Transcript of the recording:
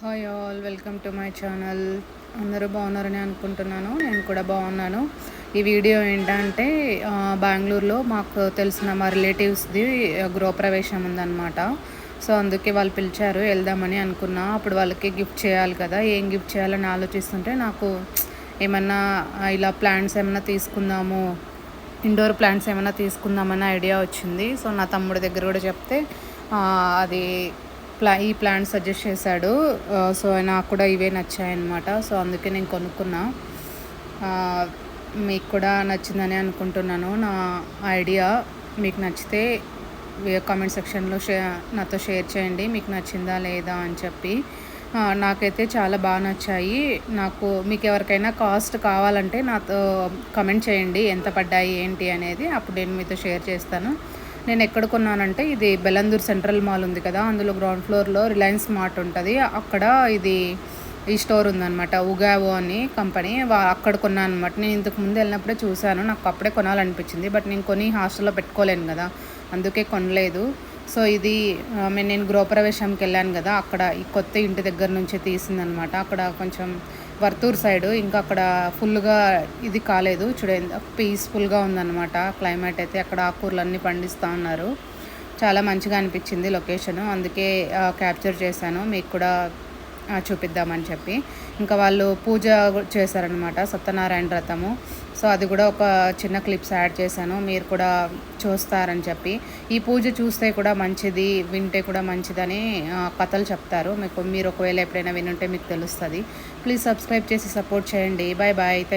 Hi all, welcome to my channel. అందరూ బాగున్నారని అనుకుంటున్నాను. నేను కూడా బాగున్నాను. ఈ వీడియో ఏంటంటే బెంగళూరులో మాకు తెలిసిన మా రిలేటివ్స్ది గృహప్రవేశం ఉందన్నమాట. సో అందుకే వాళ్ళు పిలిచారు, వెళ్దామని అనుకున్నా. అప్పుడు వాళ్ళకి గిఫ్ట్ చేయాలి కదా, ఏం గిఫ్ట్ చేయాలని ఆలోచిస్తుంటే నాకు ఏమన్నా ఇలా ప్లాంట్స్ ఏమన్నా తీసుకుందాము, ఇండోర్ ప్లాంట్స్ ఏమైనా తీసుకుందామన్న ఐడియా వచ్చింది. సో నా తమ్ముడి దగ్గర కూడా చెప్తే అది ఈ ప్లాంట్ సజెస్ట్ చేశాడు. సో నాకు కూడా ఇవే నచ్చాయన్నమాట. సో అందుకే నేను కొనుక్కున్నా. మీకు కూడా నచ్చిందని అనుకుంటున్నాను. నా ఐడియా మీకు నచ్చితే కామెంట్ సెక్షన్లో నాతో షేర్ చేయండి, మీకు నచ్చిందా లేదా అని చెప్పి. నాకైతే చాలా బాగా నచ్చాయి. మీకు ఎవరికైనా కాస్ట్ కావాలంటే నాతో కమెంట్ చేయండి, ఎంత పడ్డాయి ఏంటి అనేది. అప్పుడు నేను మీతో షేర్ చేస్తాను. నేను ఎక్కడ కొన్నానంటే, ఇది బెలందూర్ సెంట్రల్ మాల్ ఉంది కదా, అందులో గ్రౌండ్ ఫ్లోర్లో రిలయన్స్ మార్ట్ ఉంటుంది. అక్కడ ఈ స్టోర్ ఉందన్నమాట, ఉగావో అని కంపెనీ. అక్కడ కొన్నాను అనమాట. నేను ఇంతకు ముందు వెళ్ళినప్పుడే చూశాను, నాకు అప్పుడే కొనాలనిపించింది. బట్ నేను కొని హాస్టల్లో పెట్టుకోలేను కదా, అందుకే కొనలేదు. సో ఇది నేను గృహప్రవేశంకి వెళ్ళాను కదా, అక్కడ ఈ కొత్త ఇంటి దగ్గర నుంచి తీసిందనమాట. అక్కడ కొంచెం వర్తూర్ సైడు, ఇంకా అక్కడ ఫుల్గా ఇది కాలేదు. చూడండి, పీస్ఫుల్గా ఉందన్నమాట క్లైమేట్ అయితే. అక్కడ ఆకుకూరలు అన్నీ పండిస్తూ ఉన్నారు. చాలా మంచిగా అనిపించింది లొకేషను, అందుకే క్యాప్చర్ చేశాను, మీకు కూడా చూపిద్దామని చెప్పి. ఇంకా వాళ్ళు పూజ చేశారనమాట, సత్యనారాయణ వ్రతము. సో అది కూడా ఒక చిన్న క్లిప్స్ యాడ్ చేశాను, మీరు కూడా చూస్తారని చెప్పి. ఈ పూజ చూస్తే కూడా మంచిది, వింటే కూడా మంచిదని కథలు చెప్తారు. మీరు ఒకవేళ ఎప్పుడైనా వినుంటే మీకు తెలుస్తుంది. ప్లీజ్ సబ్స్క్రైబ్ చేసి సపోర్ట్ చేయండి. Bye bye. థ్యాంక్